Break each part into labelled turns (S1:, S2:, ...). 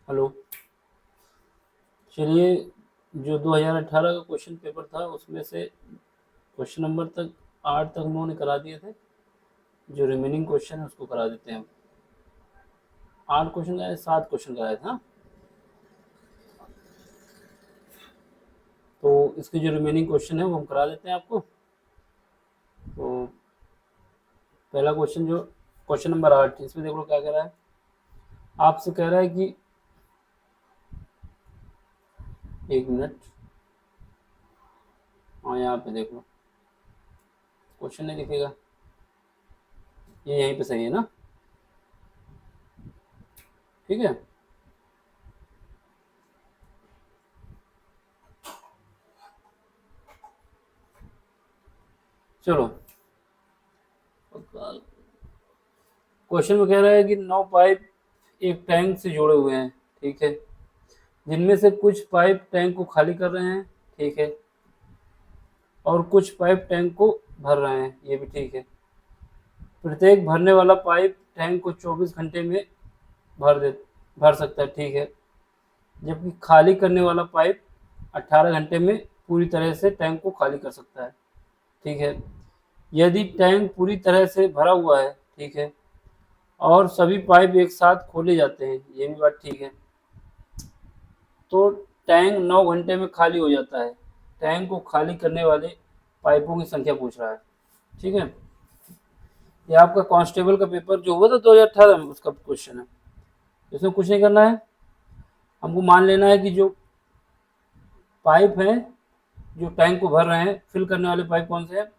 S1: Hello. चलिए, जो 2018 का क्वेश्चन पेपर था उसमें से क्वेश्चन नंबर तक 8 तक हम लोगों ने करा दिए थे। जो रिमेनिंग क्वेश्चन है उसको करा देते हैं। 8 क्वेश्चन कराए, 7 क्वेश्चन कराए थे हाँ। तो इसके जो रिमेनिंग क्वेश्चन है वो हम करा देते हैं आपको। तो पहला क्वेश्चन जो क्वेश्चन नंबर 8, इसमें देख लो क्या कह रहा है। आपसे कह रहा है कि 1 मिनट, हाँ यहाँ पे देख लो, क्वेश्चन नहीं दिखेगा, ये यहीं पे सही है ना। ठीक है, चलो। क्वेश्चन में कह रहा है कि 9 पाइप एक टैंक से जुड़े हुए हैं, ठीक है, जिनमें से कुछ पाइप टैंक को खाली कर रहे हैं, ठीक है, और कुछ पाइप टैंक को भर रहे हैं, ये भी ठीक है। प्रत्येक भरने वाला पाइप टैंक को 24 घंटे में भर दे भर सकता है, ठीक है, जबकि खाली करने वाला पाइप 18 घंटे में पूरी तरह से टैंक को खाली कर सकता है, ठीक है। यदि टैंक पूरी तरह से भरा हुआ है, ठीक है, और सभी पाइप एक साथ खोले जाते हैं, ये भी बात ठीक है, तो टैंक 9 घंटे में खाली हो जाता है। टैंक को खाली करने वाले पाइपों की संख्या पूछ रहा है, ठीक है। ये आपका कांस्टेबल का पेपर जो हुआ था 2018 में, उसका क्वेश्चन है। इसमें कुछ नहीं करना है, हमको मान लेना है कि जो पाइप है जो टैंक को भर रहे हैं, फिल करने वाले पाइप कौन से हैं।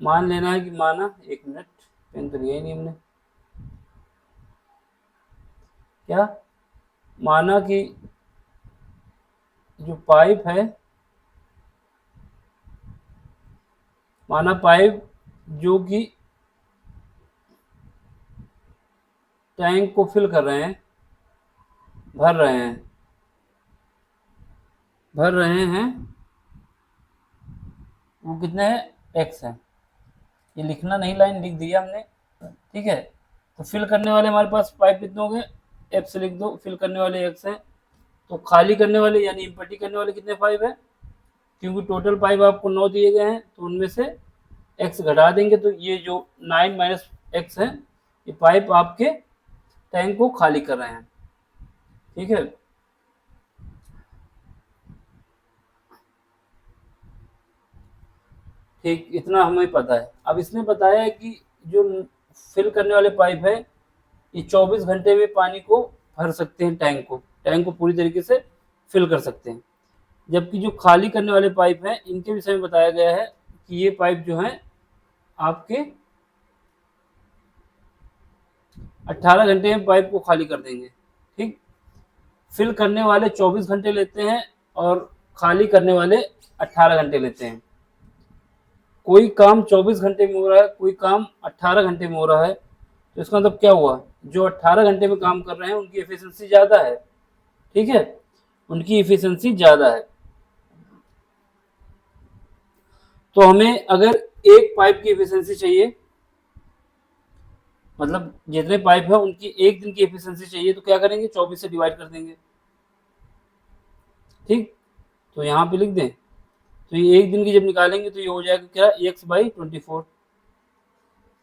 S1: मान लेना है कि माना, 1 मिनट, पेन तो लिया ही नहीं हमने, क्या माना कि जो पाइप है, माना पाइप जो कि टैंक को फिल कर रहे हैं, भर रहे हैं, वो कितने हैं, एक्स है। ये लिखना नहीं, लाइन लिख दिया हमने, ठीक है। तो फिल करने वाले हमारे पास पाइप कितने हो गए, एफ से लिख दो, फिल करने वाले एक्स है। तो खाली करने वाले यानी इम्पटी करने वाले कितने पाइप है, क्योंकि टोटल पाइप आपको 9 दिए गए हैं, तो उनमें से एक्स घटा देंगे, तो ये जो 9 माइनस एक्स है, ये पाइप आपके टैंक को खाली कर रहे हैं, ठीक है। ठीक, इतना हमें पता है। अब इसने बताया है कि जो फिल करने वाले पाइप है, ये 24 घंटे में पानी को भर सकते हैं, टैंक को पूरी तरीके से फिल कर सकते हैं। जबकि जो खाली करने वाले पाइप हैं, इनके विषय में बताया गया है कि ये पाइप जो हैं आपके 18 घंटे में पाइप को खाली कर देंगे, ठीक। फिल करने वाले 24 घंटे लेते हैं और खाली करने वाले 18 घंटे लेते हैं। कोई काम 24 घंटे में हो रहा है, कोई काम 18 घंटे में हो रहा है, तो इसका मतलब क्या हुआ, जो 18 घंटे में काम कर रहे हैं उनकी एफिशिएंसी ज़्यादा है, ठीक है, उनकी एफिशिएंसी ज़्यादा है। तो हमें अगर एक पाइप की एफिशिएंसी चाहिए, मतलब जितने पाइप है उनकी एक दिन की एफिशिएंसी चाहिए, तो क्या करेंगे, 24 से डिवाइड कर देंगे, ठीक। तो यहाँ पे लिख दें, तो ये एक दिन की जब निकालेंगे तो ये हो जाएगा क्या, x/24।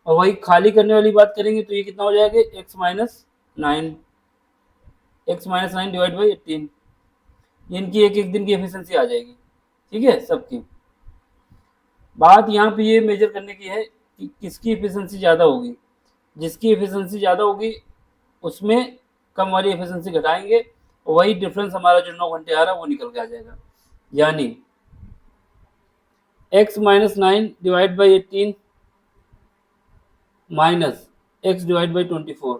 S1: और वही खाली करने वाली बात करेंगे तो ये कितना हो जाएगा, x-9, x-9 डिवाइड बाई 18। इनकी एक एक दिन की एफिशिएंसी आ जाएगी, ठीक है सबकी। बात यहाँ पे ये मेजर करने की है कि किसकी एफिशिएंसी ज़्यादा होगी। जिसकी एफिशिएंसी ज़्यादा होगी उसमें कम वाली एफिशिएंसी घटाएंगे, और वही डिफरेंस हमारा जो 9 घंटे आ रहा है वो निकल के आ जाएगा। यानी x-9 divide by 18 minus x divide by 24,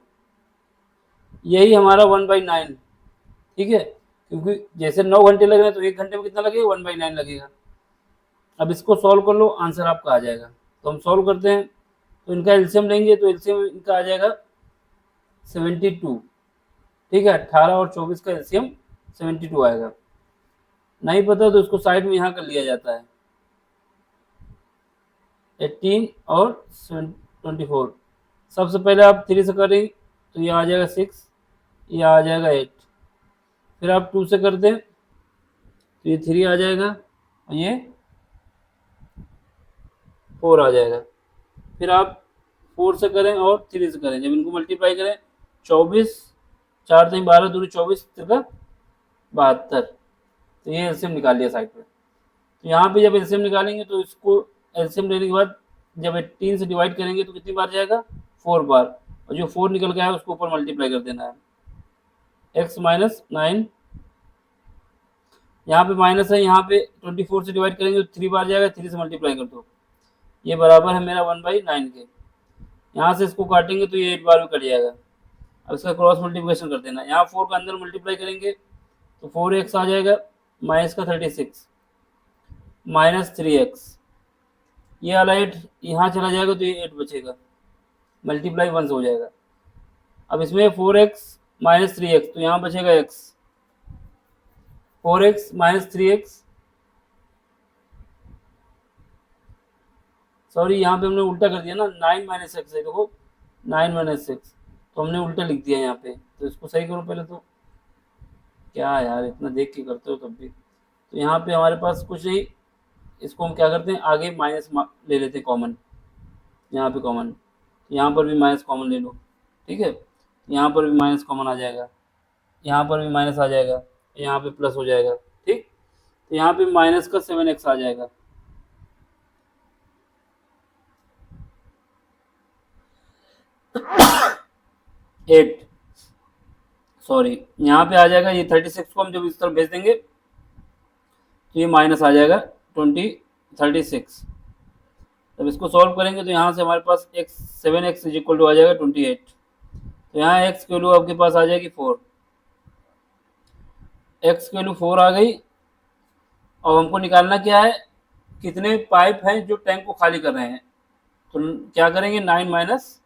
S1: यही हमारा 1/9, ठीक है। क्योंकि जैसे 9 घंटे लग रहे हैं तो 1 घंटे में कितना लगेगा, 1/9 लगेगा। अब इसको सॉल्व कर लो, आंसर आपका आ जाएगा। तो हम सॉल्व करते हैं, तो इनका एलसीएम लेंगे तो एलसीएम इनका आ जाएगा 72, ठीक है। 18 और 24 का एलसीएम 72 आएगा। नहीं पता तो इसको साइड में यहाँ कर लिया जाता है, 18 और 24। सबसे पहले आप 3 से करेंगे तो ये आ जाएगा 6, ये आ जाएगा 8, फिर आप 2 से कर दें तो ये 3 आ जाएगा और ये 4 आ जाएगा। फिर आप 4 से करें और 3 से करें, जब इनको मल्टीप्लाई करें 24, 4 3 12 दूनी 24 का 72, तो ये एलसीएम निकाल लिया साइड पे। तो यहाँ पे जब एलसीएम निकालेंगे तो इसको एलसीएम लेने के बाद जब 18 से डिवाइड करेंगे तो कितनी बार जाएगा, 4 बार, और जो 4 निकल गया है उसको ऊपर मल्टीप्लाई कर देना है, x माइनस 9, यहाँ पे माइनस है, यहाँ पे 24 से डिवाइड करेंगे तो 3 बार जाएगा, 3 से मल्टीप्लाई कर दो, ये बराबर है मेरा 1/9 के। यहाँ से इसको काटेंगे तो ये 8 बार में कट जाएगा। अब इसका क्रॉस मल्टीप्लिकेशन कर देना, यहाँ 4 का अंदर मल्टीप्लाई करेंगे तो 4x आ जाएगा, माइनस का 36 माइनस 3x, ये वाला 8 यहाँ चला जाएगा तो ये 8 बचेगा, मल्टीप्लाई 1 से हो जाएगा। अब इसमें 4x माइनस 3x, तो यहाँ बचेगा x, 4x minus 3x, sorry यहाँ पे हमने उल्टा कर दिया ना, 9 माइनस एक्स है, देखो 9 माइनस एक्स, तो हमने उल्टा लिख दिया यहाँ पे, तो इसको सही करो पहले तो। क्या यार इतना देख के करते हो तब भी। तो यहाँ पे हमारे पास कुछ नहीं, इसको हम क्या करते हैं आगे माइनस ले लेते हैं कॉमन, यहाँ पे कॉमन, यहाँ पर भी माइनस कॉमन ले लो, ठीक है, यहाँ पर भी माइनस कॉमन आ जाएगा, यहाँ पर भी माइनस आ जाएगा, यहाँ पे प्लस हो जाएगा, ठीक, तो यहाँ पे माइनस का 7x आ जाएगा। एट, सॉरी यहाँ पे आ जाएगा, ये 36 को हम जब इस तरफ भेज देंगे तो ये माइनस आ जाएगा 36। जब इसको सॉल्व करेंगे तो यहाँ से हमारे पास x 7x is equal to आ जाएगा 28, तो यहाँ x की वैल्यू आपके पास आ जाएगी 4, x की वैल्यू 4 आ गई। और हमको निकालना क्या है, कितने पाइप हैं जो टैंक को खाली कर रहे हैं, तो क्या करेंगे 9 माइनस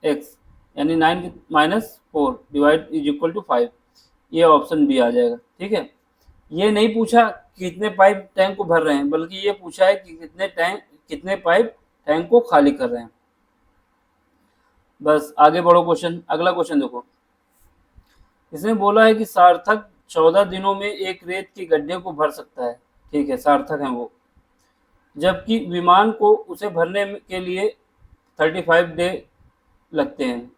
S1: एक्स, यानी 9 minus 4 divide is equal to 5, ये ऑप्शन बी आ जाएगा, ठीक है। ये नहीं पूछा कितने पाइप टैंक को भर रहे हैं, बल्कि ये पूछा है कि कितने पाइप टैंक को खाली कर रहे हैं। बस आगे बढ़ो, क्वेश्चन, अगला क्वेश्चन देखो। इसने बोला है कि सार्थक 14 दिनों में एक रेत के गड्ढे को भर सकता है, ठीक है, सार्थक है वो, जबकि विमान को उसे भरने के लिए 35 डे लगते हैं।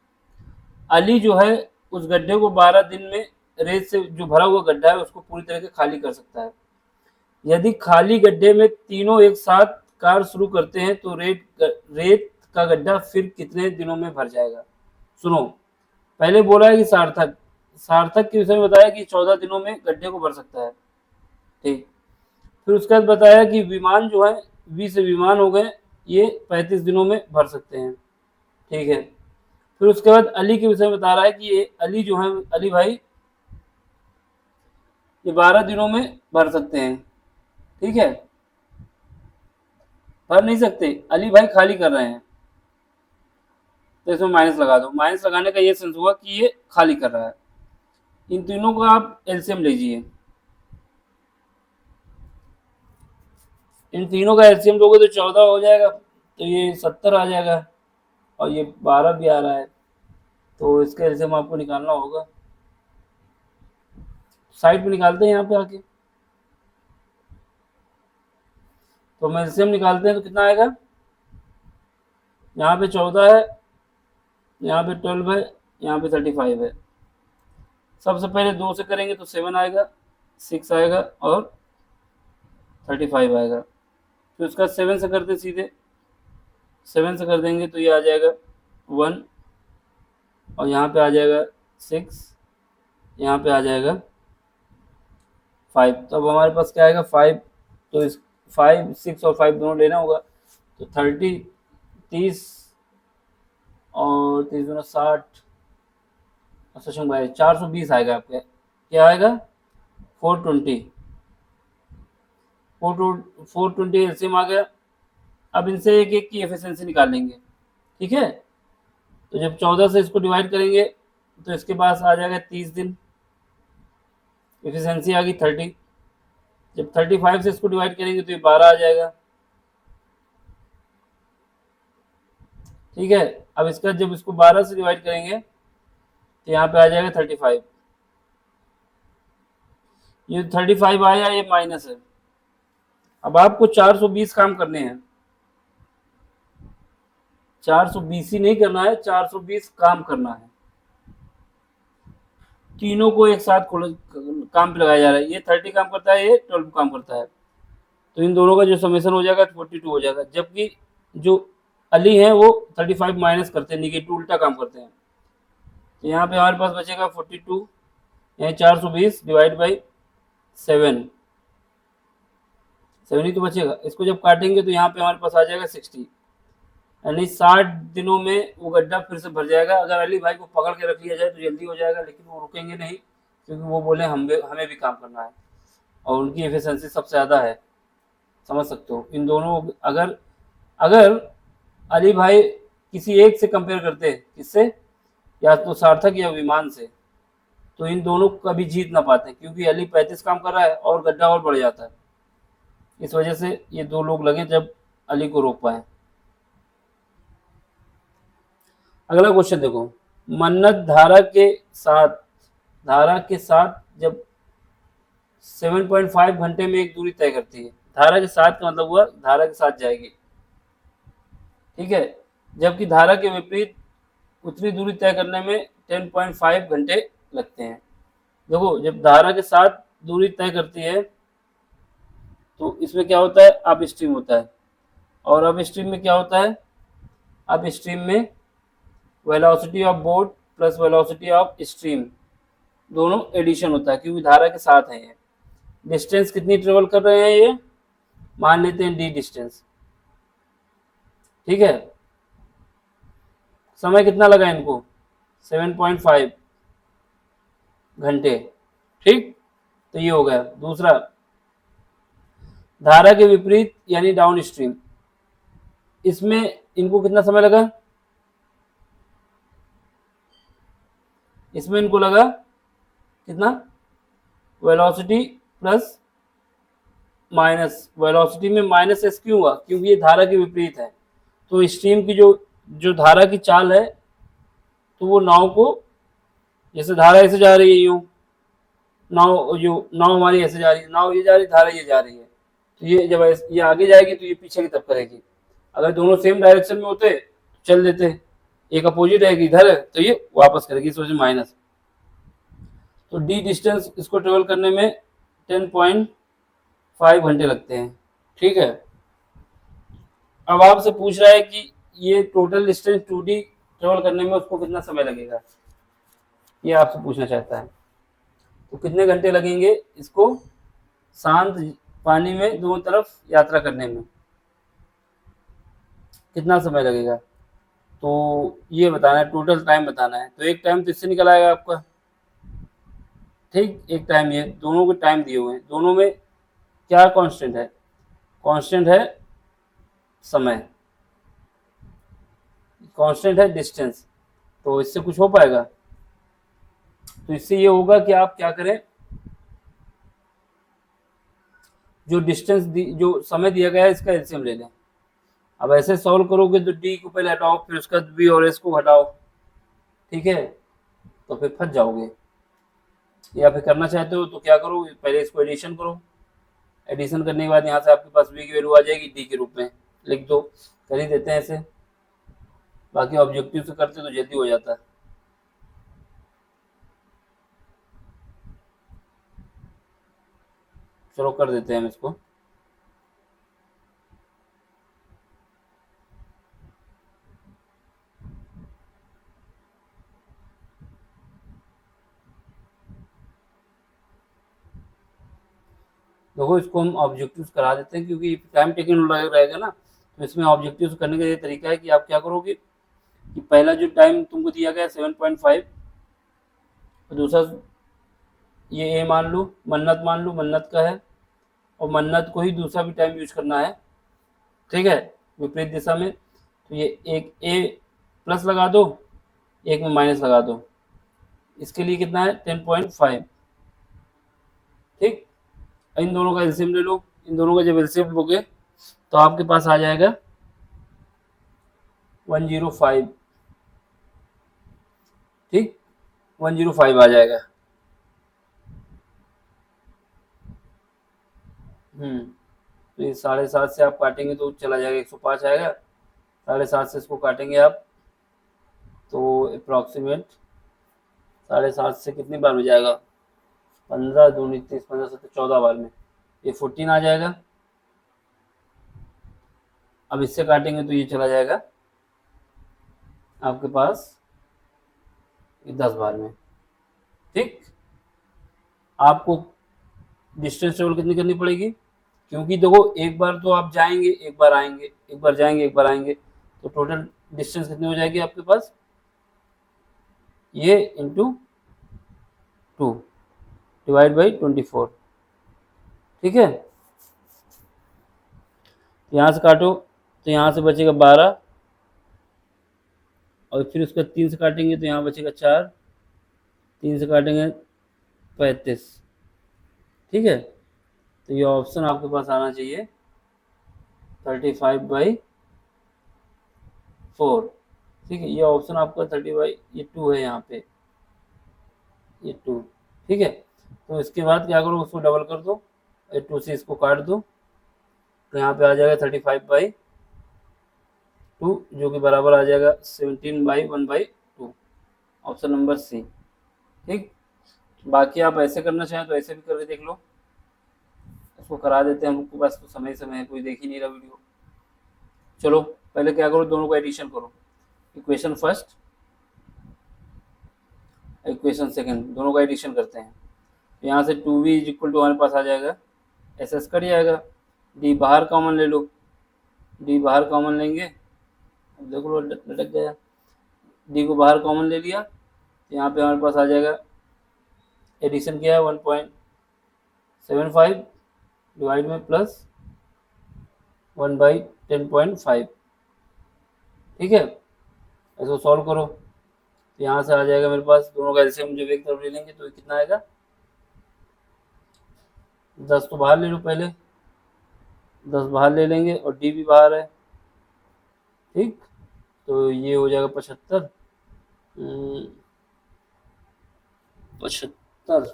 S1: अली जो है उस गड्ढे को 12 दिन में रेत से जो भरा हुआ गड्ढा है उसको पूरी तरह से खाली कर सकता है। यदि खाली गड्ढे में तीनों एक साथ कार्य शुरू करते हैं तो रेत का गड्ढा फिर कितने दिनों में भर जाएगा। सुनो, पहले बोला है कि सार्थक के विषय में बताया कि 14 दिनों में गड्ढे को भर सकता है, ठीक। फिर उसके बाद बताया कि विमान जो है 20 विमान हो गए, ये 35 दिनों में भर सकते हैं, ठीक है। फिर उसके बाद अली के विषय में बता रहा है कि ये अली जो है, अली भाई ये 12 दिनों में भर सकते हैं, ठीक है, भर नहीं सकते, अली भाई खाली कर रहे हैं, तो इसमें माइनस लगा दो। माइनस लगाने का ये सेंस हुआ कि ये खाली कर रहा है। इन तीनों का आप एलसीएम लीजिए, इन तीनों का एलसीएम लोगे तो 14 हो जाएगा, तो ये 70 आ जाएगा, और ये 12 भी आ रहा है, तो इसका एलसीएम आपको निकालना होगा। साइड पे निकालते हैं यहाँ पे आके, तो हम एलसीएम निकालते हैं तो कितना आएगा, यहाँ पे 14 है, यहाँ पे 12 है, यहाँ पे 35 है। सबसे पहले 2 से करेंगे तो 7 आएगा, 6 आएगा और 35 आएगा। फिर उसका 7 से करते सीधे, 7 से कर देंगे तो ये आ जाएगा 1, और यहाँ पे आ जाएगा 6, यहाँ पे आ जाएगा 5। तो अब हमारे पास क्या आएगा 5, तो इस 5 6 और 5 दोनों लेना होगा, तो 30 और 30 दोनों 60, सक्षम भाई 420 आएगा आपके, क्या आएगा 420 एलसीएम आ गया। अब इनसे एक एक की एफिशिएंसी निकालेंगे, ठीक है। तो जब 14 से इसको डिवाइड करेंगे तो इसके पास आ जाएगा 30 दिन, एफिशिएंसी आ गई 30। जब 35 से इसको डिवाइड करेंगे तो ये 12 आ जाएगा, ठीक है। अब इसका जब इसको 12 से डिवाइड करेंगे तो यहाँ पे आ जाएगा 35, ये 35 आया, ये माइनस है। अब आपको 420 काम करने हैं, 420 ही नहीं करना है, 420 काम करना है। तीनों को एक साथ काम पे लगाया जा रहा है। ये 30 काम करता है, ये 12 काम करता है, तो इन दोनों का जो समेशन हो जाएगा 42 हो जाएगा। जबकि जो अली है वो 35 माइनस करते हैं, निगेटिव उल्टा काम करते हैं। तो यहाँ पे हमारे पास बचेगा 42, यहाँ 420 डिवाइड बाई 7, 7 ही तो बचेगा। इसको जब काटेंगे तो यहाँ पे हमारे पास आ जाएगा 60, यानी 60 दिनों में वो गड्ढा फिर से भर जाएगा। अगर अली भाई को पकड़ के रख लिया जाए तो जल्दी हो जाएगा, लेकिन वो रुकेंगे नहीं, क्योंकि वो बोले हमें भी काम करना है और उनकी एफिशिएंसी सबसे ज़्यादा है। समझ सकते हो इन दोनों, अगर अगर अली भाई किसी एक से कंपेयर करते, किससे, या तो सार्थक या विमान से, तो इन दोनों को कभी जीत ना पाते, क्योंकि अली 35 काम कर रहा है और गड्ढा और बढ़ जाता है। इस वजह से ये दो लोग लगे जब अली को रोक पाए। अगला क्वेश्चन देखो, मन्नत धारा के साथ जब 7.5 घंटे में एक दूरी तय करती है। धारा के साथ का मतलब हुआ धारा के साथ जाएगी, ठीक है, जबकि धारा के विपरीत उतनी दूरी तय करने में 10.5 घंटे लगते हैं। देखो जब धारा के साथ दूरी तय करती है तो इसमें क्या होता है, अप स्ट्रीम होता है, और अप स्ट्रीम में क्या होता है, अप स्ट्रीम में velocity of boat plus velocity of stream दोनों एडिशन होता है, क्योंकि धारा के साथ है ये। डिस्टेंस कितनी ट्रेवल कर रहे हैं ये, मान लेते हैं डी डिस्टेंस, ठीक है। समय कितना लगा इनको, 7.5 घंटे, ठीक। तो ये हो गया। दूसरा, धारा के विपरीत यानी डाउन स्ट्रीम, इसमें इनको कितना समय लगा, इसमें इनको लगा कितना, वेलोसिटी प्लस माइनस, वेलोसिटी में माइनस एस क्यों हुआ, क्योंकि ये धारा के विपरीत है। तो स्ट्रीम की जो जो धारा की चाल है, तो वो नाव को, जैसे धारा ऐसे जा रही है यूं, नाव हमारी ऐसे जा रही है, नाव ये जा रही है, धारा ये जा रही है, तो ये जब ये आगे जाएगी तो ये पीछे की तरफ करेगी। अगर दोनों सेम डायरेक्शन में होते तो चल देते, एक अपोजिट रहेगी इधर है तो ये वापस करेगी, इस वजह से माइनस। तो डी डिस्टेंस इसको ट्रेवल करने में 10.5 घंटे लगते हैं, ठीक है। अब आपसे पूछ रहा है कि ये टोटल डिस्टेंस 2D ट्रेवल करने में उसको कितना समय लगेगा, ये आपसे पूछना चाहता है। तो कितने घंटे लगेंगे इसको शांत पानी में दोनों तरफ यात्रा करने में, कितना समय लगेगा, तो ये बताना है, टोटल टाइम बताना है। तो एक टाइम तो इससे निकल आएगा आपका, ठीक, एक टाइम, ये दोनों के टाइम दिए हुए हैं, दोनों में क्या कांस्टेंट है, कांस्टेंट है समय, कांस्टेंट है डिस्टेंस, तो इससे कुछ हो पाएगा। तो इससे ये होगा कि आप क्या करें, जो डिस्टेंस जो समय दिया गया है इसका एलसीएम ले लें। अब ऐसे सॉल्व करोगे तो डी को पहले हटाओ, फिर उसका बी और एस को हटाओ, ठीक है, तो फिर फंस जाओगे। या फिर करना चाहते हो तो क्या करो, पहले इसको एडिशन करो, एडिशन करने के बाद यहाँ से आपके पास बी की वैल्यू आ जाएगी, डी के रूप में लिख दो, कर ही देते हैं ऐसे, बाकी ऑब्जेक्टिव से करते तो जल्दी हो जाता है। चलो कर देते हैं हम इसको। देखो इसको हम ऑब्जेक्टिव्स करा देते हैं, क्योंकि टाइम टेकिंग रहेगा ना, तो इसमें ऑब्जेक्टिव्स करने का ये तरीका है कि आप क्या करोगे कि पहला जो टाइम तुमको दिया गया है 7.5, और दूसरा ये ए मान लो, मन्नत मान लो, मन्नत का है, और मन्नत को ही दूसरा भी टाइम यूज करना है, ठीक है, विपरीत दिशा में। तो ये एक ए प्लस लगा दो, एक में माइनस लगा दो, इसके लिए कितना है 10.5, ठीक। इन दोनों का एलसीएम ले लो, इन दोनों का जब एलसीएम लोगे तो आपके पास आ जाएगा 105, ठीक, 105 आ जाएगा। तो ये 7.5 से आप काटेंगे तो चला जाएगा 105 आएगा। 7.5 से इसको काटेंगे आप तो अप्रॉक्सीमेट 7.5 से कितनी बार में जाएगा, 15 दूनी 30, 15 17 14 बार में ये 14 आ जाएगा। अब इससे काटेंगे तो ये चला जाएगा आपके पास 10 बार में। ठीक, आपको डिस्टेंस ट्रेवल कितनी करनी पड़ेगी, क्योंकि देखो एक बार तो आप जाएंगे एक बार आएंगे, एक बार जाएंगे एक बार आएंगे, तो टोटल डिस्टेंस कितनी हो जाएगी आपके पास, ये इंटू 2 डिवाइड बाई 24। ठीक है, यहाँ से काटो तो यहाँ से बचेगा 12 और फिर उसका 3 से काटेंगे तो यहाँ बचेगा 4, 3 से काटेंगे 35। ठीक है, तो ये ऑप्शन आपके पास आना चाहिए 35/4। ठीक है, ये ऑप्शन आपका 30/2 है यहाँ पे, ये 2। ठीक है, तो इसके बाद क्या करो, उसको डबल कर दो, 2 से इसको काट दो तो यहाँ पे आ जाएगा 35/2 जो कि बराबर आ जाएगा 17/1/2, ऑप्शन नंबर सी। ठीक, बाकी आप ऐसे करना चाहें तो ऐसे भी करके देख लो, इसको करा देते हैं, हमको बस तो समय है, कोई देख ही नहीं रहा वीडियो। चलो पहले क्या करो, दोनों का एडिशन करो, इक्वेशन फर्स्ट इक्वेशन सेकंड, दोनों का एडिशन करते हैं। यहाँ से 2v = हमारे पास आ जाएगा, एस कट जाएगा, डी बाहर कॉमन ले लो, डी बाहर कॉमन लेंगे, अब देख लो लटक गया, डी को बाहर कॉमन ले लिया तो यहाँ पे हमारे पास आ जाएगा, एडिशन किया है 1.75 डिवाइड में प्लस 1/10.5। ठीक है, इसको सॉल्व करो तो यहाँ से आ जाएगा मेरे पास, दोनों का एलसीएम जब एक तरफ ले लेंगे तो कितना आएगा, 10 तो बाहर ले लो पहले, 10 बाहर ले लेंगे और डी भी बाहर है। ठीक, तो ये हो जाएगा 75, 75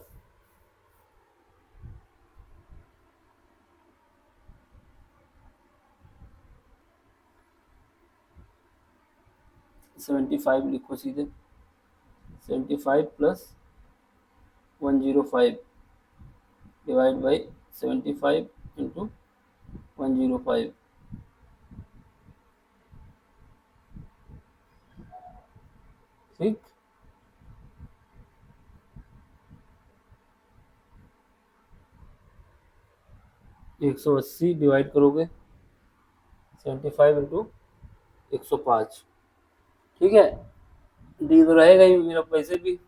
S1: 75 लिखो सीधे, 75 + 105 डिवाइड बाई 75 × 105। ठीक, एक 180 डिवाइड करोगे 75 × 105। ठीक है, डी तो रहेगा ही मेरा पैसे भी,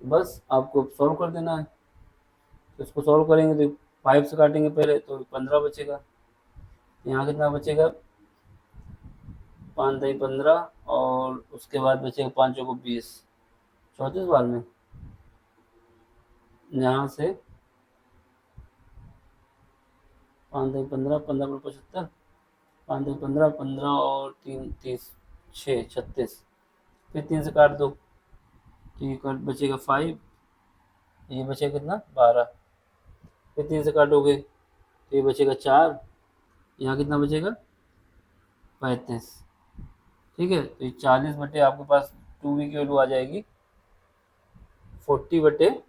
S1: बस आपको सॉल्व कर देना है। तो इसको सॉल्व करेंगे तो 5 से काटेंगे पहले तो 15 बचेगा, यहाँ कितना बचेगा 5 × 15 और उसके बाद बचेगा 5 को 20, 34 बार में, यहाँ से 5 × 15 15 × 75, 5 × 15 15 और 3 30 6 36, फिर 3 से काट दो तो ये बचेगा 5, ये बचेगा कितना 12, फिर 3 से काटोगे तो ये बचेगा 4, यहाँ कितना बचेगा 35। ठीक है, तो ये 40 बटे आपके पास 2v की वैल्यू आ जाएगी 40/40,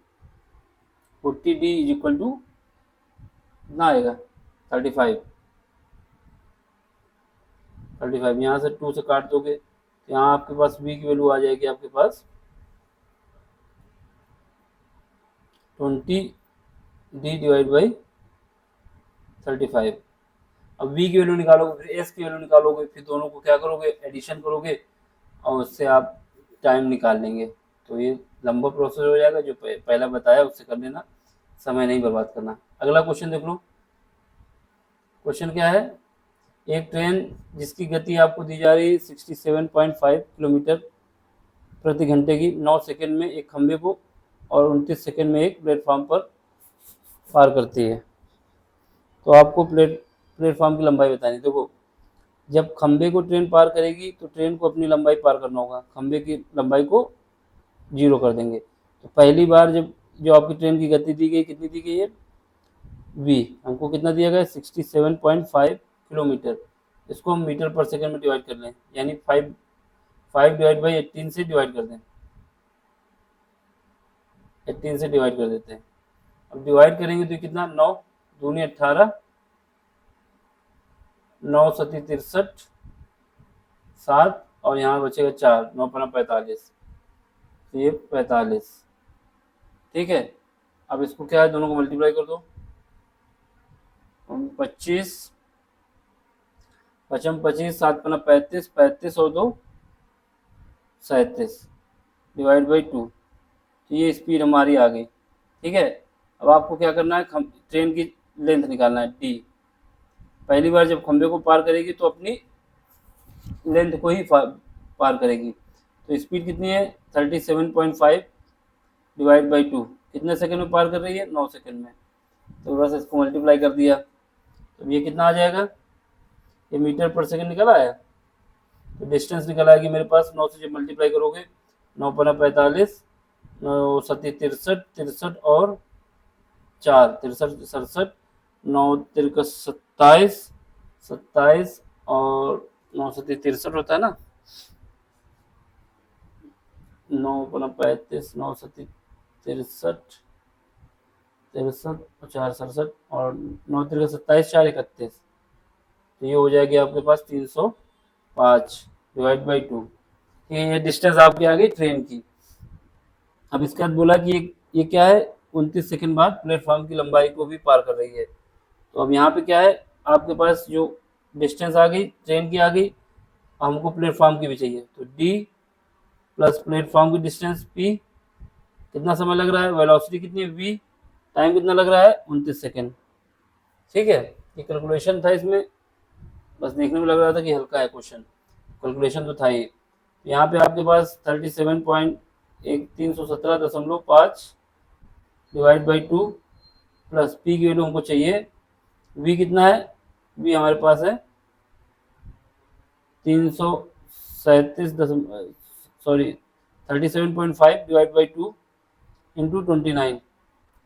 S1: डी = कितना आएगा 35, यहाँ से 2 से काट दोगे तो यहाँ आपके पास v की वैल्यू आ जाएगी आपके पास 20d डिवाइड बाई 35। अब v की वैल्यू निकालोगे, फिर s की वैल्यू निकालोगे, फिर दोनों को क्या करोगे एडिशन करोगे और उससे आप टाइम निकाल लेंगे। तो ये लंबा प्रोसेस हो जाएगा, जो पहला बताया उससे कर लेना, समय नहीं बर्बाद करना। अगला क्वेश्चन देख लो, क्वेश्चन क्या है, एक ट्रेन जिसकी गति आपको दी जा रही है 67.5 किलोमीटर प्रति घंटे की 9 सेकंड में एक खंभे को और 29 सेकंड में एक प्लेटफॉर्म पर पार करती है, तो आपको प्लेटफॉर्म की लंबाई बतानी। देखो जब खंभे को ट्रेन पार करेगी तो ट्रेन को अपनी लंबाई पार करना होगा, खंभे की लंबाई को 0 कर देंगे। तो पहली बार जब जो आपकी ट्रेन की गति दी गई कितनी दी गई है, v हमको कितना दिया गया 67.5 किलोमीटर। इसको हम मीटर पर सेकंड में डिवाइड कर लें, यानी 5 डिवाइड बाई 18 से डिवाइड कर दें, 18 से डिवाइड कर देते हैं। अब डिवाइड करेंगे तो कितना 9 दूनी 18, 9 सती 63, 7 और यहाँ बचेगा 4, 9 पना 45, तो ये 45। ठीक है, अब इसको क्या है, दोनों को मल्टीप्लाई कर दो। 25 पचम 25, 7 पना 35, 35 और 2 37 डिवाइड बाई 2, तो ये स्पीड हमारी आ गई। ठीक है, अब आपको क्या करना है, ट्रेन की लेंथ निकालना है डी। पहली बार जब खंबे को पार करेगी तो अपनी लेंथ को ही पार करेगी, तो स्पीड कितनी है 37.5 डिवाइड बाई 2, कितने सेकंड में पार कर रही है 9 सेकंड में। तो बस इसको मल्टीप्लाई कर दिया, तो ये कितना आ जाएगा, ये मीटर पर सेकंड निकल आया। तो डिस्टेंस निकल आएगी मेरे पास, 9 से जब मल्टीप्लाई करोगे 9 पना 45, 9 सती 63, 63 और 4 63 67, 9 तिरका 27, 27 और 9 सती 63 होता है ना, 9 पना 35, 9 सती 63, 63 और 4 67 और 9 तिरका 27, 4 31, तो ये हो जाएगी आपके पास 305 डिवाइड बाई 2। ठीक है, ये डिस्टेंस आपकी आ गई ट्रेन की। अब इसके बाद बोला कि ये क्या है, 29 सेकंड बाद प्लेटफॉर्म की लंबाई को भी पार कर रही है। तो अब यहाँ पे क्या है, आपके पास जो डिस्टेंस आ गई ट्रेन की आ गई, हमको प्लेटफॉर्म की भी चाहिए, तो डी प्लस प्लेटफॉर्म की डिस्टेंस पी, कितना समय लग रहा है, वेलोसिटी कितनी है वी, टाइम कितना लग रहा है 29 सेकंड। ठीक है, ये कैलकुलेशन था इसमें, बस देखने में लग रहा था कि हल्का है क्वेश्चन, कैलकुलेशन तो था ही। यहाँ पे आपके पास 37.1317.5 डिवाइड बाई 2 प्लस पी की वैल्यू हमको चाहिए, वी कितना है, वी हमारे पास है 37.5 डिवाइड बाई 2 इंटू 29।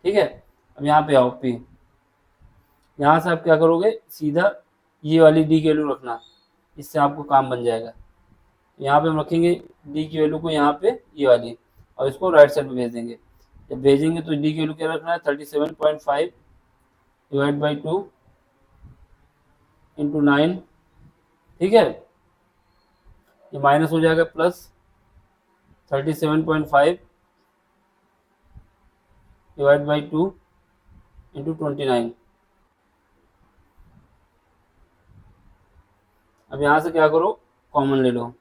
S1: ठीक है, अब यहाँ पे आओ पी, यहाँ से आप क्या करोगे, सीधा ये वाली डी की वैल्यू रखना, इससे आपको काम बन जाएगा। यहाँ पे हम रखेंगे डी की वैल्यू को यहाँ पे ये वाली, और इसको राइट साइड पे भेज देंगे। जब भेजेंगे तो डी की वैल्यू क्या रखना है 37.5 डिवाइड बाई 2 इंटू 9। ठीक है, ये माइनस हो जाएगा प्लस 37.5 डिवाइड बाई 2 इंटू 29। अब यहाँ से क्या करो, कॉमन ले लो,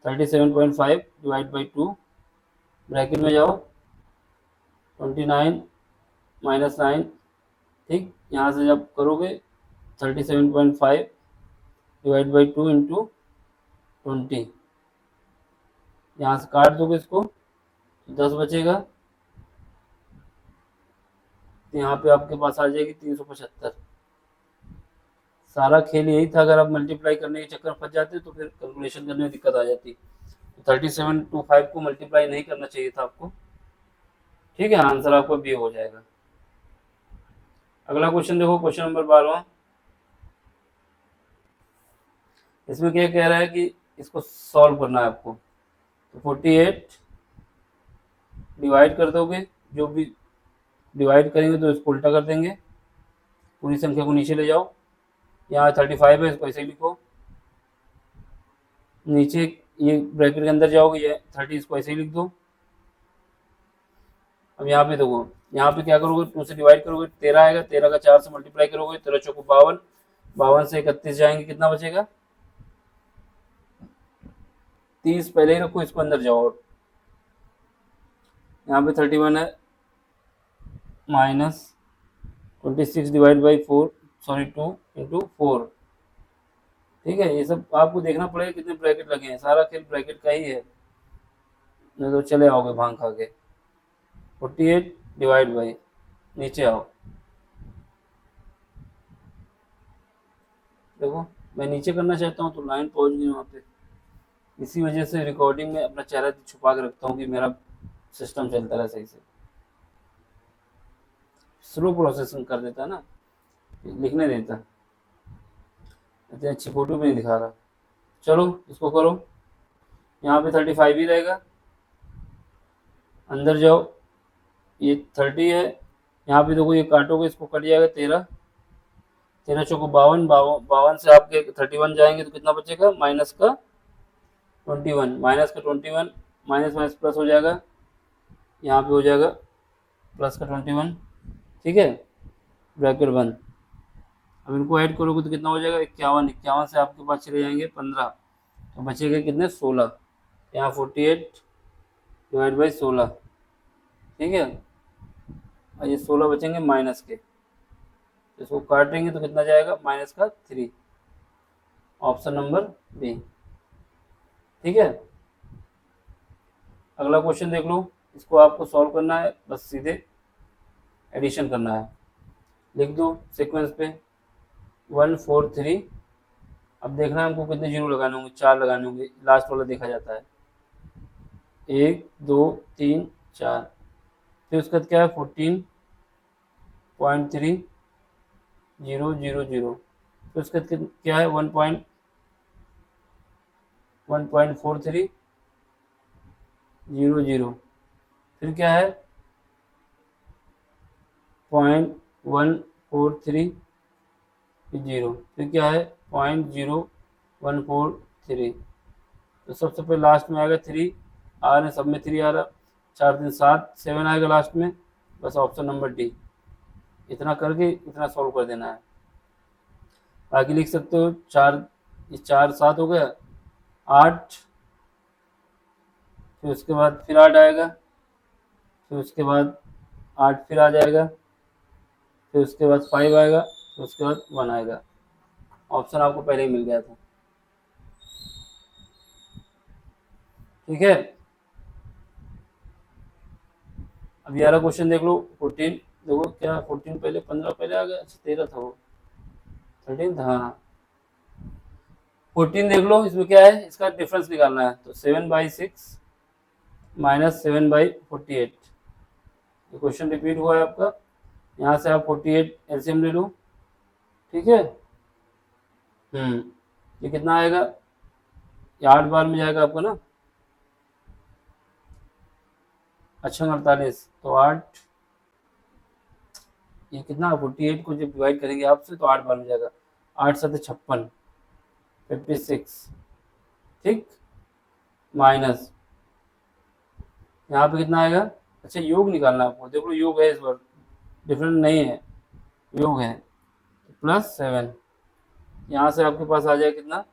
S1: 37.5 डिवाइड बाई 2 ब्रैकेट में जाओ 29 माइनस 9। ठीक, यहाँ से जब करोगे 37.5 डिवाइड बाई 2 इंटू 20, यहाँ से काट दोगे इसको तो 10 बचेगा, तो यहाँ पे आपके पास आ जाएगी 375। सारा खेल यही था, अगर आप मल्टीप्लाई करने के चक्कर फंस जाते तो फिर कैलकुलेशन करने में दिक्कत आ जाती। तो 3725 को मल्टीप्लाई नहीं करना चाहिए था आपको। ठीक है, आंसर आपको बी हो जाएगा। अगला क्वेश्चन देखो, क्वेश्चन नंबर 12। इसमें क्या कह रहा है कि इसको सॉल्व करना है आपको, तो 48 डिवाइड कर दोगे, जो भी डिवाइड करेंगे तो इसको उल्टा कर देंगे, पूरी संख्या को नीचे ले जाओ, यहाँ 35 है इसको ऐसे ही लिखो, नीचे ये ब्रैकेट के अंदर जाओगे, ये 30 इसको ऐसे ही लिख दो। अब यहाँ पे देखो, यहाँ पे क्या करोगे, 2 से डिवाइड करोगे 13 आएगा, 13 का 4 से मल्टीप्लाई करोगे, 13 चौको 52, 52 से 31 जाएंगे, कितना बचेगा 30, पहले ही रखो, इसको अंदर जाओ, और यहाँ पे 31 है minus 26 divide by 4 sorry 2 into 4। ठीक है, ये सब आपको देखना पड़ेगा कितने ब्रैकेट लगे हैं, सारा खेल ब्रैकेट का ही है, नहीं तो चले आओगे भांग खा के। 48 डिवाइड बाई, नीचे आओ, देखो मैं नीचे करना चाहता हूँ तो लाइन पहुँच गई वहाँ पे, इसी वजह से रिकॉर्डिंग में अपना चेहरा छुपा के रखता हूँ कि मेरा सिस्टम चलता रहे सही से। स्लो प्रोसेसिंग कर देता है ना, लिखने देता, इतनी अच्छी फोटो भी नहीं दिखा रहा। चलो इसको करो, यहाँ पे 35 ही रहेगा, अंदर जाओ, ये 30 है, यहाँ पे देखो ये काटोगे इसको कट जाएगा 13, 13 चौको 52, 52 से आपके 31 जाएंगे तो कितना बचेगा, माइनस का 21, माइनस का 21, माइनस माइनस प्लस हो जाएगा, यहाँ पे हो जाएगा प्लस का 21, ठीक है, ब्रैकेट बंद। अब इनको ऐड करोगे तो कितना हो जाएगा, 51, 51 से आपके पास चले जाएंगे 15, तो बचेगा कितने, 16, यहाँ 48 डिवाइड बाई 16, ठीक है, और ये 16 बचेंगे माइनस के, इसको काटेंगे तो कितना जाएगा, माइनस का 3, ऑप्शन नंबर बी, ठीक है। अगला क्वेश्चन देख लो, इसको आपको सॉल्व करना है, बस सीधे एडिशन करना है, लिख दो सीक्वेंस पे 1 4 3, अब देखना है हमको कितने जीरो लगाने होंगे, 4 लगाने होंगे, लास्ट वाला देखा जाता है, 1 2 3 4, फिर उसके बाद क्या है 14.3 0 0 0, फिर उसके बाद क्या है 1.43 0 0, फिर क्या है 0.143 0, फिर क्या है 0.0143, तो सबसे पहले लास्ट में आएगा 3, आ रहे सब में 3 आ रहा, 4 3 7 7 आएगा लास्ट में, बस ऑप्शन नंबर डी, इतना करके इतना सॉल्व कर देना है। बाकी लिख सकते हो 4, ये 4 7 हो गया, 8, फिर उसके बाद फिर 8 आएगा, फिर उसके बाद 8 फिर आ जाएगा, फिर उसके बाद 5 आएगा, फिर उसके बाद 1 आएगा, ऑप्शन आपको पहले ही मिल गया था, ठीक है। अब 11 क्वेश्चन देख लो, 14 देखो क्या 14 पहले 15 पहले आ गया, अच्छा 13 था वो, 13 था, हाँ 14 देख लो, इसमें क्या है, इसका डिफरेंस निकालना है, तो 7/6 माइनस 7/48, क्वेश्चन रिपीट हुआ है आपका, यहाँ से आप 48 एलसीएम ले लो, ठीक है, ये कितना आएगा, ये 8 बार में जाएगा आपको ना, अच्छा 48, तो 8, ये कितना 48 को जब डिवाइड करेंगे आपसे तो 8 बार में जाएगा, 8 7 56, 56, ठीक, माइनस यहाँ पे कितना आएगा, अच्छा योग निकालना है आपको, देख लो योग है इस बार, डिफरेंट नहीं है, योग है, +7, यहाँ से आपके पास आ जाएगा कितना,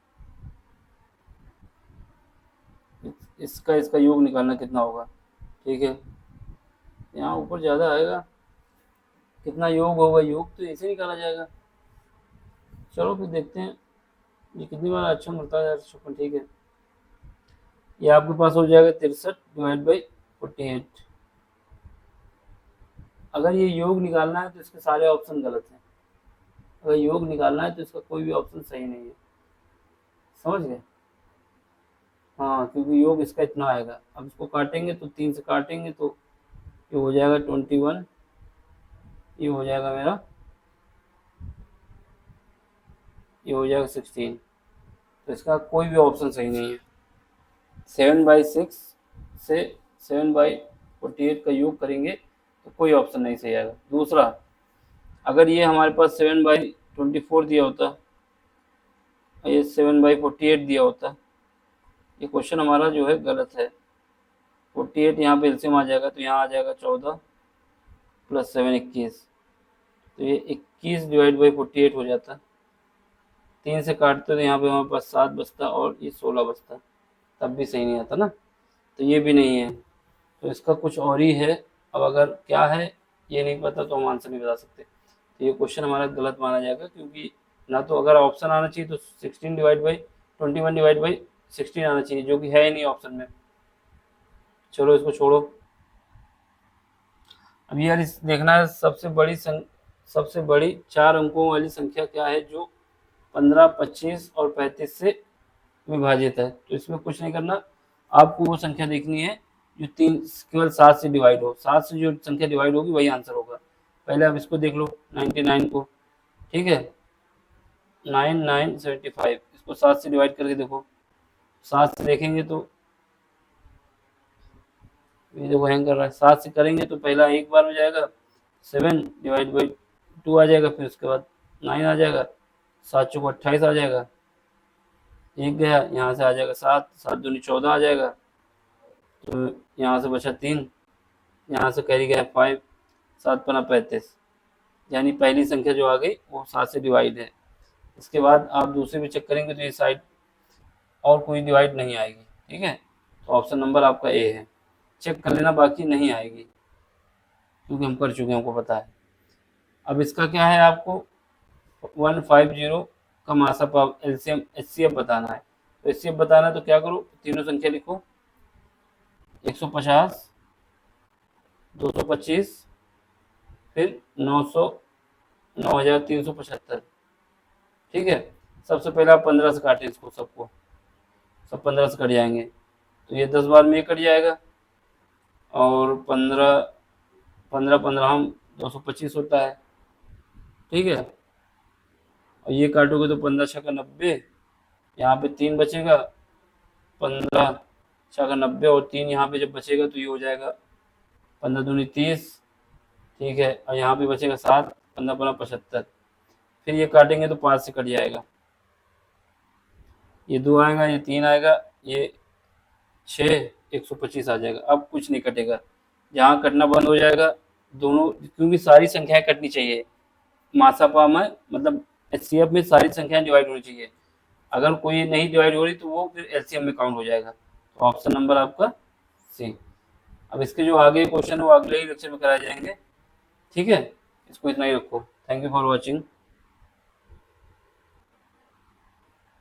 S1: इसका इसका योग निकालना कितना होगा, ठीक है, यहाँ ऊपर ज़्यादा आएगा, कितना योग होगा, योग तो ऐसे निकाला जाएगा, चलो फिर देखते हैं ये कितनी बार अच्छा मिलता है, 56, ठीक है, ये आपके पास हो जाएगा 63 डिवाइड बाई 48, अगर ये योग निकालना है तो इसके सारे ऑप्शन गलत हैं, अगर योग निकालना है तो इसका कोई भी ऑप्शन सही नहीं है, समझ गए, हाँ क्योंकि योग इसका इतना आएगा, अब इसको काटेंगे तो 3 से काटेंगे तो ये हो जाएगा 21, ये हो जाएगा मेरा, ये हो जाएगा 16, तो इसका कोई भी ऑप्शन सही नहीं है, 7/6 से 7/48 का योग करेंगे तो कोई ऑप्शन नहीं सही आएगा। दूसरा, अगर ये हमारे पास 7/24 दिया होता, ये 7/48 दिया होता, ये क्वेश्चन हमारा जो है गलत है, 48 यहाँ पे एलसीएम आ जाएगा, तो यहाँ आ जाएगा 14 + 7 21, तो ये 21 डिवाइड बाई 48 हो जाता, 3 से काटते तो यहाँ पे हमारे पास 7 बचता और ये 16 बचता, तब भी सही नहीं आता ना, तो ये भी नहीं है, तो इसका कुछ और ही है, अब अगर क्या है ये नहीं पता तो हम आंसर नहीं बता सकते, तो ये क्वेश्चन हमारा गलत माना जाएगा, क्योंकि ना तो अगर ऑप्शन आना चाहिए तो 16 डिवाइड बाई 21 डिवाइड बाई 16 आना चाहिए, जो कि है ही नहीं ऑप्शन में, चलो इसको छोड़ो। अब यार इस देखना है सबसे बड़ी 4 अंकों वाली संख्या क्या है जो 15 25 और 35 से विभाजित है, तो इसमें कुछ नहीं करना, आपको वो संख्या देखनी है जो केवल 7 से डिवाइड हो, 7 से जो संख्या डिवाइड होगी वही आंसर होगा, पहले आप इसको देख लो 99 को, ठीक है 9975, इसको 7 से डिवाइड करके देखो, 7 से देखेंगे तो ये देखो हैंग कर रहा है, 7 से करेंगे तो पहला एक बार हो जाएगा 7 डिवाइड बाई 2 आ जाएगा, फिर उसके बाद 9 आ जाएगा, 7 चौको 28 आ जाएगा, एक गया यहाँ से आ जाएगा 7, 7 दूनी 14 आ जाएगा, तो यहाँ से बचा 3, यहाँ से कैरी गया 5, 7 पना 35, यानी पहली संख्या जो आ गई वो 7 से डिवाइड है। इसके बाद आप दूसरे भी चेक करेंगे तो ये साइड और कोई डिवाइड नहीं आएगी, ठीक है, तो ऑप्शन नंबर आपका ए है। चेक कर लेना, बाकी नहीं आएगी क्योंकि हम कर चुके हैं, हमको पता है। अब इसका क्या है, आपको 150 का मासा पाव एलसीएम एचसीएफ बताना है। तो एचसीएफ बताना है तो क्या करो, तीनों संख्या लिखो, 150, 225, फिर 900, 9375, ठीक है। सबसे पहले आप 15 से काटें इसको, सबको सब 15 से कट जाएंगे, तो ये 10 बार में ये कट जाएगा, और 15 15 15 हम 225 होता है, ठीक है। और ये काटोगे तो 15 छक्का 90, यहाँ पे 3 बचेगा, 15 छक्का 90 और 3 यहाँ पे जब बचेगा तो ये हो जाएगा 15 दूनी 30, ठीक है। और यहाँ पे बचेगा 7, 15 15 75, फिर ये काटेंगे तो 5 से कट जाएगा, ये 2 आएगा, ये 3 आएगा, ये 6, 125 आ जाएगा। अब कुछ नहीं कटेगा, जहाँ कटना बंद हो जाएगा दोनों, क्योंकि सारी संख्याएं कटनी चाहिए मासापा में, मतलब एचसीएफ में सारी संख्याएं डिवाइड होनी चाहिए। अगर कोई नहीं डिवाइड हो रही तो वो फिर एलसीएम में काउंट हो जाएगा। तो ऑप्शन नंबर आपका सी। अब इसके जो आगे क्वेश्चन है वो अगले ही लेक्चर में कराए जाएंगे, ठीक है। इसको इतना ही रखो। Thank you for watching.